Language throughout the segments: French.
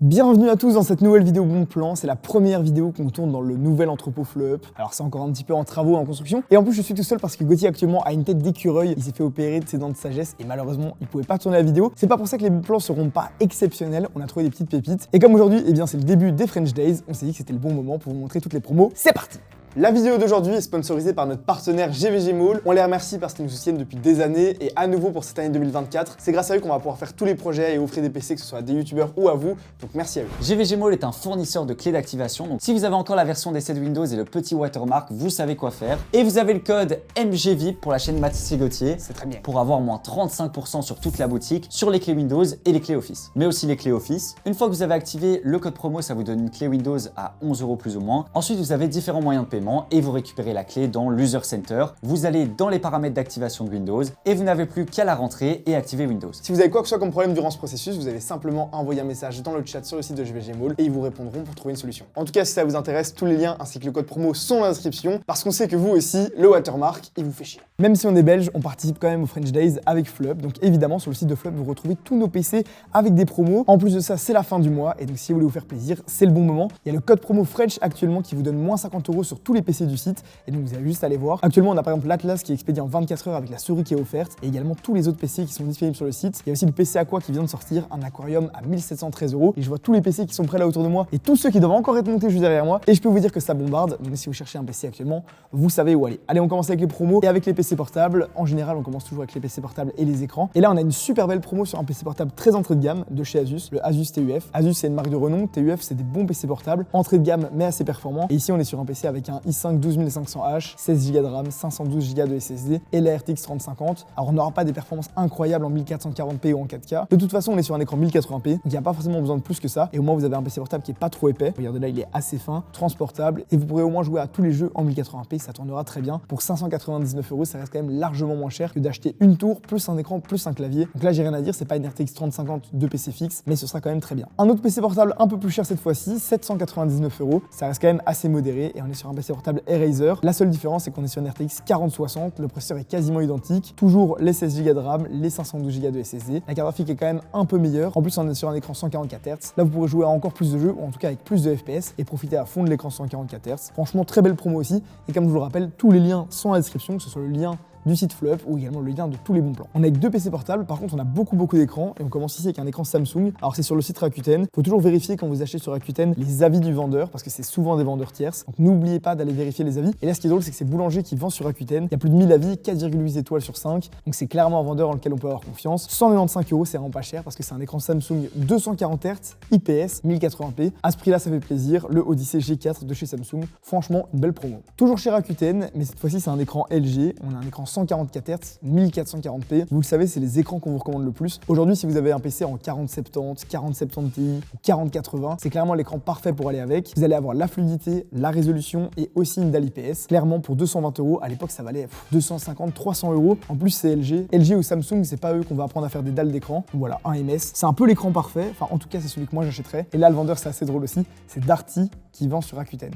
Bienvenue à tous dans cette nouvelle vidéo bon plan, c'est la première vidéo qu'on tourne dans le nouvel entrepôt Fleup. Alors c'est encore un petit peu en travaux, en construction, et en plus je suis tout seul parce que Gauthier actuellement a une tête d'écureuil, il s'est fait opérer de ses dents de sagesse et malheureusement il pouvait pas tourner la vidéo. C'est pas pour ça que les bons plans seront pas exceptionnels, on a trouvé des petites pépites, et comme aujourd'hui c'est le début des French Days, on s'est dit que c'était le bon moment pour vous montrer toutes les promos, c'est parti. La vidéo d'aujourd'hui est sponsorisée par notre partenaire GVG Mall. On les remercie parce qu'ils nous soutiennent depuis des années et à nouveau pour cette année 2024. C'est grâce à eux qu'on va pouvoir faire tous les projets et offrir des PC, que ce soit à des youtubeurs ou à vous. Donc merci à eux. GVG Mall est un fournisseur de clés d'activation. Donc si vous avez encore la version d'essai de Windows et le petit watermark, vous savez quoi faire. Et vous avez le code MGVIP pour la chaîne Mathis et Gauthier. C'est très bien. Pour avoir moins 35% sur toute la boutique, sur les clés Windows et les clés Office. Mais aussi les clés Office. Une fois que vous avez activé le code promo, ça vous donne une clé Windows à 11 € plus ou moins. Ensuite, vous avez différents moyens de paiement et vous récupérez la clé dans l'User Center. Vous allez dans les paramètres d'activation de Windows et vous n'avez plus qu'à la rentrer et activer Windows. Si vous avez quoi que ce soit comme problème durant ce processus, vous allez simplement envoyer un message dans le chat sur le site de GVG Mall et ils vous répondront pour trouver une solution. En tout cas, si ça vous intéresse, tous les liens ainsi que le code promo sont dans la description parce qu'on sait que vous aussi, le watermark, il vous fait chier. Même si on est belge, on participe quand même aux French Days avec Fleup. Donc évidemment, sur le site de Fleup, vous retrouvez tous nos PC avec des promos. En plus de ça, c'est la fin du mois et donc si vous voulez vous faire plaisir, c'est le bon moment. Il y a le code promo French actuellement qui vous donne moins 50 € sur tous les PC du site et donc vous avez juste à aller voir. Actuellement, on a par exemple l'Atlas qui est expédié en 24 heures avec la souris qui est offerte et également tous les autres PC qui sont disponibles sur le site. Il y a aussi le PC Aqua qui vient de sortir, un aquarium à 1713 € et je vois tous les PC qui sont prêts là autour de moi et tous ceux qui doivent encore être montés juste derrière moi et je peux vous dire que ça bombarde. Donc si vous cherchez un PC actuellement, vous savez où aller. Allez, on commence avec les promos et avec les PC portables. En général, on commence toujours avec les PC portables et les écrans. Et là, on a une super belle promo sur un PC portable très entrée de gamme de chez Asus, le Asus TUF. Asus, c'est une marque de renom. TUF, c'est des bons PC portables, entrée de gamme mais assez performants. Et ici, on est sur un PC avec un i5 12500H, 16 Go de RAM, 512 Go de SSD et la RTX 3050. Alors, on n'aura pas des performances incroyables en 1440p ou en 4K. De toute façon, on est sur un écran 1080p, donc il n'y a pas forcément besoin de plus que ça. Et au moins, vous avez un PC portable qui est pas trop épais. Regardez là, il est assez fin, transportable et vous pourrez au moins jouer à tous les jeux en 1080p. Ça tournera très bien. Pour 599 €, ça reste quand même largement moins cher que d'acheter une tour plus un écran plus un clavier. Donc là, j'ai rien à dire, c'est pas une RTX 3050 de PC fixe, mais ce sera quand même très bien. Un autre PC portable un peu plus cher cette fois-ci, 799 €. Ça reste quand même assez modéré et on est sur un PC portable Razer. La seule différence, c'est qu'on est sur une RTX 4060. Le processeur est quasiment identique. Toujours les 16 Go de RAM, les 512 Go de SSD. La carte graphique est quand même un peu meilleure. En plus, on est sur un écran 144 Hz. Là, vous pourrez jouer à encore plus de jeux, ou en tout cas avec plus de FPS et profiter à fond de l'écran 144 Hz. Franchement, très belle promo aussi. Et comme je vous le rappelle, tous les liens sont dans la description, que ce soit le lien du site Fleup ou également le lien de tous les bons plans. On a avec deux PC portables, par contre on a beaucoup d'écrans et on commence ici avec un écran Samsung. Alors c'est sur le site Rakuten. Faut toujours vérifier quand vous achetez sur Rakuten les avis du vendeur parce que c'est souvent des vendeurs tierces. Donc n'oubliez pas d'aller vérifier les avis. Et là ce qui est drôle c'est que c'est Boulanger qui vend sur Rakuten. Il y a plus de 1000 avis, 4,8 étoiles sur 5. Donc c'est clairement un vendeur en lequel on peut avoir confiance. 195 €, c'est vraiment pas cher parce que c'est un écran Samsung 240 Hz, IPS, 1080p. À ce prix-là ça fait plaisir. Le Odyssey G4 de chez Samsung. Franchement une belle promo. Toujours chez Rakuten, mais cette fois-ci c'est un écran LG. On a un écran 144 Hz, 1440p. Vous le savez, c'est les écrans qu'on vous recommande le plus. Aujourd'hui, si vous avez un PC en 4070, 4070 Ti ou 4080, c'est clairement l'écran parfait pour aller avec. Vous allez avoir la fluidité, la résolution et aussi une dalle IPS. Clairement, pour 220 €, à l'époque, ça valait 250, 300 €. En plus, c'est LG. LG ou Samsung, c'est pas eux qu'on va apprendre à faire des dalles d'écran. Voilà, un MS. C'est un peu l'écran parfait. Enfin, en tout cas, c'est celui que moi j'achèterais. Et là, le vendeur, c'est assez drôle aussi. C'est Darty qui vend sur Rakuten.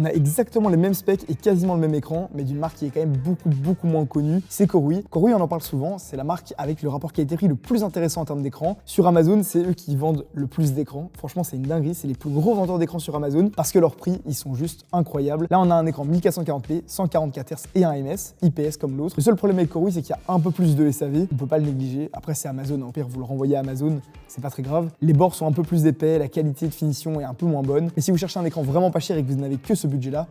On a exactement les mêmes specs et quasiment le même écran, mais d'une marque qui est quand même beaucoup moins connue, c'est Korui. Korui, on en parle souvent, c'est la marque avec le rapport qualité-prix le plus intéressant en termes d'écran. Sur Amazon, c'est eux qui vendent le plus d'écrans. Franchement, c'est une dinguerie, c'est les plus gros vendeurs d'écrans sur Amazon parce que leurs prix, ils sont juste incroyables. Là, on a un écran 1440p, 144 Hz et un MS, IPS comme l'autre. Le seul problème avec Korui, c'est qu'il y a un peu plus de SAV, on peut pas le négliger. Après, c'est Amazon, en pire, vous le renvoyez à Amazon, c'est pas très grave. Les bords sont un peu plus épais, la qualité de finition est un peu moins bonne. Et si vous cherchez un écran vraiment pas cher et que vous n'avez que ce budget-là,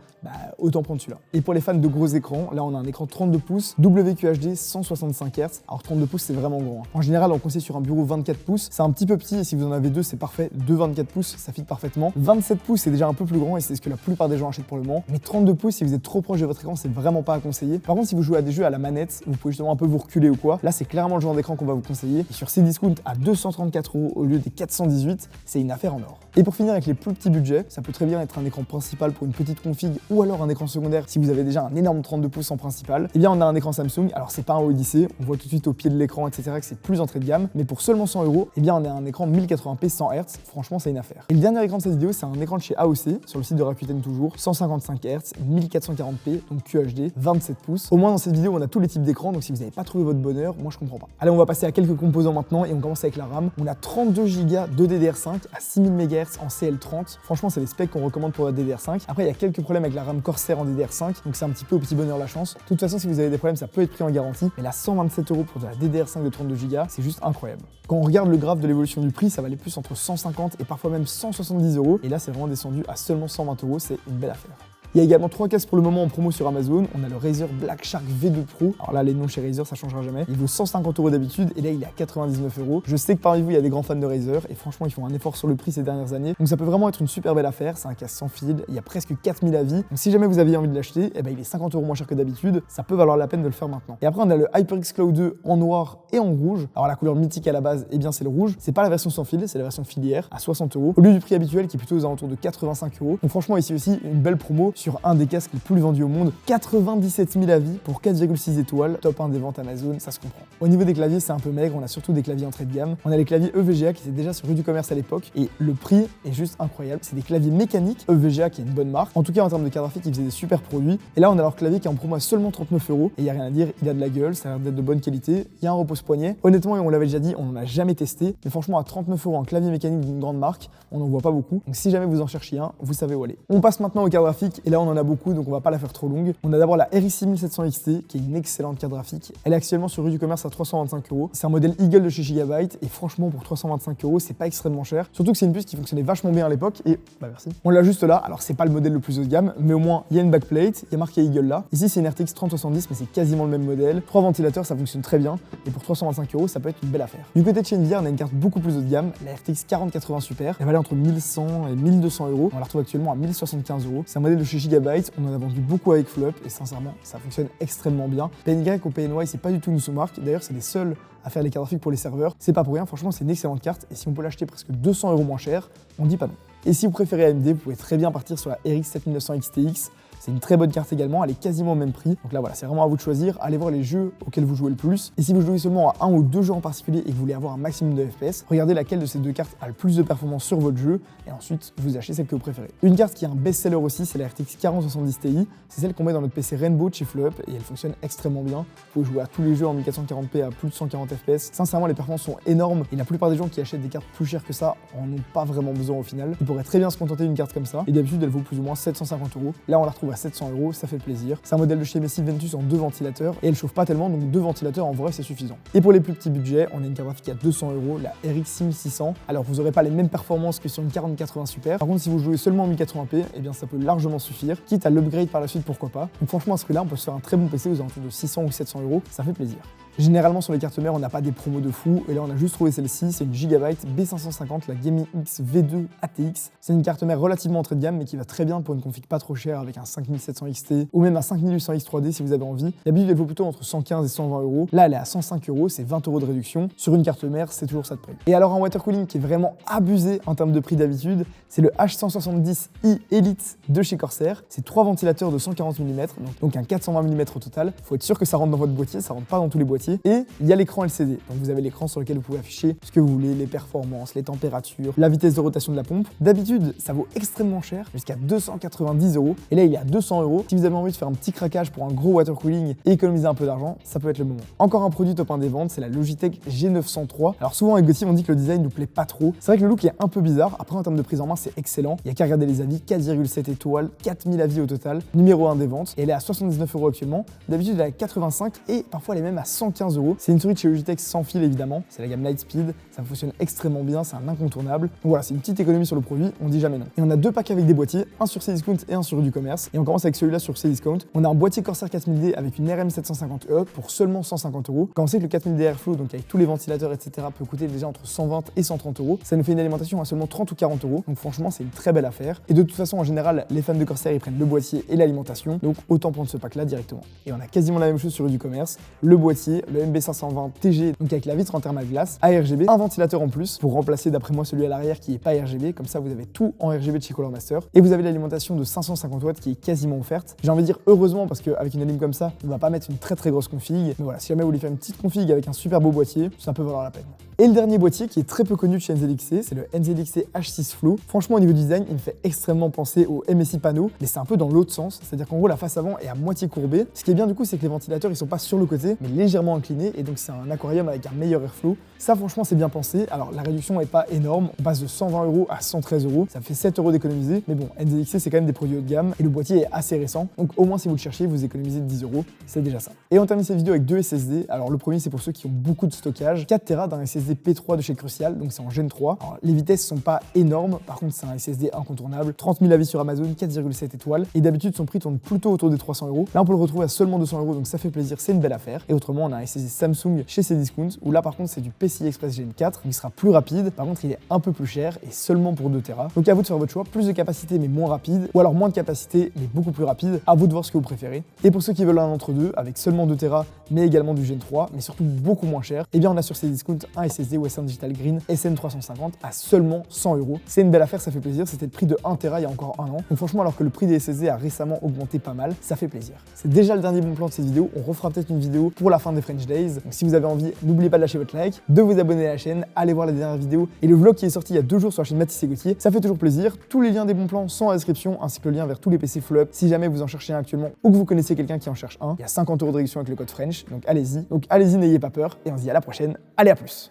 autant prendre celui-là. Et pour les fans de gros écrans, là on a un écran 32 pouces, WQHD 165 Hz. Alors 32 pouces c'est vraiment grand. En général on conseille sur un bureau 24 pouces, c'est un petit peu petit et si vous en avez deux c'est parfait, deux 24 pouces ça fit parfaitement. 27 pouces c'est déjà un peu plus grand et c'est ce que la plupart des gens achètent pour le moment. Mais 32 pouces si vous êtes trop proche de votre écran c'est vraiment pas à conseiller. Par contre si vous jouez à des jeux à la manette, vous pouvez justement un peu vous reculer ou quoi, là c'est clairement le genre d'écran qu'on va vous conseiller. Et sur Cdiscount à 234 € au lieu des 418, c'est une affaire en or. Et pour finir avec les plus petits budgets, ça peut très bien être un écran principal pour une petite petite config ou alors un écran secondaire si vous avez déjà un énorme 32 pouces en principal, eh bien on a un écran Samsung. Alors c'est pas un Odyssey, on voit tout de suite au pied de l'écran, etc. que c'est plus entrée de gamme, mais pour seulement 100 €, eh bien on a un écran 1080p 100 Hz. Franchement, c'est une affaire. Et le dernier écran de cette vidéo, c'est un écran de chez AOC sur le site de Rakuten toujours, 155 Hz, 1440p, donc QHD, 27 pouces. Au moins dans cette vidéo, on a tous les types d'écrans, donc si vous n'avez pas trouvé votre bonheur, moi je comprends pas. Allez, on va passer à quelques composants maintenant et on commence avec la RAM. On a 32 Go de DDR5 à 6000 MHz en CL30. Franchement, c'est les specs qu'on recommande pour la DDR5. Après, il y a quelques problèmes avec la RAM Corsair en DDR5, donc c'est un petit peu au petit bonheur la chance. De toute façon, si vous avez des problèmes, ça peut être pris en garantie, mais là 127 € pour de la DDR5 de 32 Go, c'est juste incroyable. Quand on regarde le graphe de l'évolution du prix, ça valait plus entre 150 et parfois même 170 €, et là c'est vraiment descendu à seulement 120 €, c'est une belle affaire. Il y a également 3 casques pour le moment en promo sur Amazon. On a le Razer Black Shark V2 Pro. Alors là, les noms chez Razer, ça changera jamais. Il vaut 150 € d'habitude et là, il est à 99 €. Je sais que parmi vous, il y a des grands fans de Razer et franchement, ils font un effort sur le prix ces dernières années. Donc ça peut vraiment être une super belle affaire. C'est un casque sans fil. Il y a presque 4000 avis. Donc si jamais vous aviez envie de l'acheter, eh ben, il est 50 € moins cher que d'habitude. Ça peut valoir la peine de le faire maintenant. Et après, on a le HyperX Cloud 2 en noir et en rouge. Alors la couleur mythique à la base, eh bien c'est le rouge. C'est pas la version sans fil, c'est la version filière à 60 €. Au lieu du prix habituel qui est plutôt aux alentours de 85 €. Donc franchement, ici aussi, une belle promo sur un des casques plus vendu au monde, 97 000 avis pour 4,6 étoiles, top 1 des ventes Amazon, ça se comprend. Au niveau des claviers, c'est un peu maigre, on a surtout des claviers entrée de gamme. On a les claviers EVGA qui étaient déjà sur Rue du Commerce à l'époque et le prix est juste incroyable. C'est des claviers mécaniques, EVGA qui est une bonne marque. En tout cas, en termes de carte graphique, ils faisaient des super produits. Et là, on a leur clavier qui est en promo à seulement 39 € et il n'y a rien à dire, il a de la gueule, ça a l'air d'être de bonne qualité. Il y a un repose-poignet. Honnêtement, et on l'avait déjà dit, on n'en a jamais testé, mais franchement, à 39 € un clavier mécanique d'une grande marque, on n'en voit pas beaucoup. Donc si jamais vous en cherchez un, vous savez où aller. On passe maintenant aux cartes graphiques et là, on en a beaucoup, donc on va pas la faire trop longue. On a d'abord la RX 6700 XT qui est une excellente carte graphique. Elle est actuellement sur Rue du Commerce à 325 €. C'est un modèle Eagle de chez Gigabyte et franchement pour 325 €, c'est pas extrêmement cher. Surtout que c'est une puce qui fonctionnait vachement bien à l'époque et bah merci. On l'a juste là. Alors c'est pas le modèle le plus haut de gamme, mais au moins il y a une backplate, il y a marqué Eagle là. Ici c'est une RTX 3070 mais c'est quasiment le même modèle. 3 ventilateurs, ça fonctionne très bien et pour 325 €, ça peut être une belle affaire. Du côté de chez Nvidia, on a une carte beaucoup plus haut de gamme, la RTX 4080 Super. Elle valait entre 1100 et 1200 €. On la retrouve actuellement à 1075 €. C'est un modèle de chez Gigabyte. On en a vendu beaucoup avec Flop et sincèrement, ça fonctionne extrêmement bien. PNY ou PNY, c'est pas du tout une sous-marque. D'ailleurs, c'est les seuls à faire les cartes graphiques pour les serveurs. C'est pas pour rien, franchement, c'est une excellente carte. Et si on peut l'acheter presque 200 € moins cher, on dit pas non. Et si vous préférez AMD, vous pouvez très bien partir sur la RX 7900 XTX. C'est une très bonne carte également, elle est quasiment au même prix. Donc là voilà, c'est vraiment à vous de choisir. Allez voir les jeux auxquels vous jouez le plus. Et si vous jouez seulement à un ou deux jeux en particulier et que vous voulez avoir un maximum de FPS, regardez laquelle de ces deux cartes a le plus de performance sur votre jeu et ensuite vous achetez celle que vous préférez. Une carte qui est un best-seller aussi, c'est la RTX 4070 Ti. C'est celle qu'on met dans notre PC Rainbow de chez Flop et elle fonctionne extrêmement bien. Vous pouvez jouer à tous les jeux en 1440p à plus de 140 FPS. Sincèrement, les performances sont énormes et la plupart des gens qui achètent des cartes plus chères que ça en ont pas vraiment besoin au final. Ils pourraient très bien se contenter d'une carte comme ça et d'habitude elle vaut plus ou moins 750 €. Là on la retrouve à 700 €, ça fait plaisir. C'est un modèle de chez Massive Ventus en 2 ventilateurs et elle chauffe pas tellement, donc 2 ventilateurs en vrai c'est suffisant. Et pour les plus petits budgets, on a une carte graphique à 200 €, la RX 6600. Alors vous aurez pas les mêmes performances que sur une 4080 Super. Par contre, si vous jouez seulement en 1080p, eh bien ça peut largement suffire. Quitte à l'upgrade par la suite, pourquoi pas. Donc franchement à ce prix-là, on peut se faire un très bon PC aux alentours de 600 ou 700 €, ça fait plaisir. Généralement sur les cartes mères, on n'a pas des promos de fou et là on a juste trouvé celle-ci, c'est une Gigabyte B550, la Gaming X V2 ATX. C'est une carte mère relativement entrée de gamme mais qui va très bien pour une config pas trop chère avec un 5700 XT ou même un 5800 X 3D si vous avez envie. D'habitude elle vaut plutôt entre 115 et 120 €. Là elle est à 105 €, c'est 20 € de réduction. Sur une carte mère, c'est toujours ça de prix. Et alors un water cooling qui est vraiment abusé en termes de prix d'habitude, c'est le H170i Elite de chez Corsair. C'est 3 ventilateurs de 140 mm, donc un 420 mm au total. Faut être sûr que ça rentre dans votre boîtier, ça rentre pas dans tous les boîtiers. Et il y a l'écran LCD. Donc vous avez l'écran sur lequel vous pouvez afficher ce que vous voulez, les performances, les températures, la vitesse de rotation de la pompe. D'habitude, ça vaut extrêmement cher, jusqu'à 290 €. Et là, il est à 200 €. Si vous avez envie de faire un petit craquage pour un gros water cooling et économiser un peu d'argent, ça peut être le moment. Encore un produit top 1 des ventes, c'est la Logitech G903. Alors souvent avec Gauthier, on dit que le design nous plaît pas trop. C'est vrai que le look est un peu bizarre. Après, en termes de prise en main, c'est excellent. Il y a qu'à regarder les avis, 4,7 étoiles, 4000 avis au total, numéro 1 des ventes. Et elle est à 79 € actuellement. D'habitude, elle est à 85 et parfois elle est même à 115 €. C'est une souris de chez Logitech sans fil évidemment, c'est la gamme Lightspeed, ça fonctionne extrêmement bien, c'est un incontournable. Donc voilà, c'est une petite économie sur le produit, on dit jamais non. Et on a 2 packs avec des boîtiers, un sur Cdiscount et un sur Rue du Commerce. Et on commence avec celui-là sur Cdiscount. On a un boîtier Corsair 4000D avec une RM750E pour seulement 150 €. Quand on sait que le 4000D Airflow, donc avec tous les ventilateurs, etc., peut coûter déjà entre 120 et 130 €, ça nous fait une alimentation à seulement 30 ou 40 €. Donc franchement, c'est une très belle affaire. Et de toute façon, en général, les fans de Corsair, ils prennent le boîtier et l'alimentation, donc autant prendre ce pack-là directement. Et on a quasiment la même chose sur Rue du Commerce, le boîtier préféré, le MB520 TG, donc avec la vitre en thermal glace, ARGB, un ventilateur en plus pour remplacer d'après moi celui à l'arrière qui est pas RGB, comme ça vous avez tout en RGB de chez Color Master. Et vous avez l'alimentation de 550 watts qui est quasiment offerte. J'ai envie de dire heureusement parce qu'avec une alim comme ça, on va pas mettre une très grosse config. Mais voilà, si jamais vous voulez faire une petite config avec un super beau boîtier, ça peut valoir la peine. Et le dernier boîtier qui est très peu connu de chez NZXC, c'est le NZXC H6 Flow. Franchement, au niveau design, il me fait extrêmement penser au MSI Pano, mais c'est un peu dans l'autre sens, c'est-à-dire qu'en gros, la face avant est à moitié courbée. Ce qui est bien du coup, c'est que les ventilateurs, ils sont pas sur le côté, mais légèrement inclinés, et donc c'est un aquarium avec un meilleur airflow. Ça, franchement, c'est bien pensé. Alors, la réduction est pas énorme, on passe de 120 € à 113 €, ça fait 7 € d'économiser, mais bon, NZXC, c'est quand même des produits haut de gamme, et le boîtier est assez récent, donc au moins si vous le cherchez, vous économisez 10 €, c'est déjà ça. Et on termine cette vidéo avec deux SSD. Alors, le premier, c'est pour ceux qui ont beaucoup de stockage, 4 Tera d'un SSD P3 de chez Crucial, donc c'est en Gen 3. Alors, les vitesses sont pas énormes, par contre c'est un SSD incontournable, 30 000 avis sur Amazon, 4,7 étoiles, et d'habitude son prix tourne plutôt autour des 300 €. Là on peut le retrouver à seulement 200 €, donc ça fait plaisir, c'est une belle affaire. Et autrement on a un SSD Samsung chez Cdiscount, où là par contre c'est du PCI Express Gen 4, donc il sera plus rapide, par contre il est un peu plus cher, et seulement pour 2 Tera. Donc à vous de faire votre choix, plus de capacité mais moins rapide, ou alors moins de capacité mais beaucoup plus rapide, à vous de voir ce que vous préférez. Et pour ceux qui veulent un entre deux, avec seulement 2 Tera, mais également du Gen 3, mais surtout beaucoup moins cher, et bien on a sur Cdiscount un SSD Western Digital Green SN350 à seulement 100 €. C'est une belle affaire, ça fait plaisir, c'était le prix de 1 Tera il y a encore un an. Donc franchement, alors que le prix des SSD a récemment augmenté pas mal, ça fait plaisir. C'est déjà le dernier bon plan de cette vidéo, on refera peut-être une vidéo pour la fin des French Days. Donc si vous avez envie, n'oubliez pas de lâcher votre like, de vous abonner à la chaîne, allez voir la dernière vidéo et le vlog qui est sorti il y a 2 jours sur la chaîne Mathis et Gauthier, ça fait toujours plaisir. Tous les liens des bons plans sont en description, ainsi que le lien vers tous les PC Flow Up si jamais vous en cherchez un actuellement ou que vous connaissez quelqu'un qui en cherche un. Il y a 50 € de réduction avec le code French, donc allez-y. Donc allez-y, n'ayez pas peur et on se dit à la prochaine. Allez, à plus.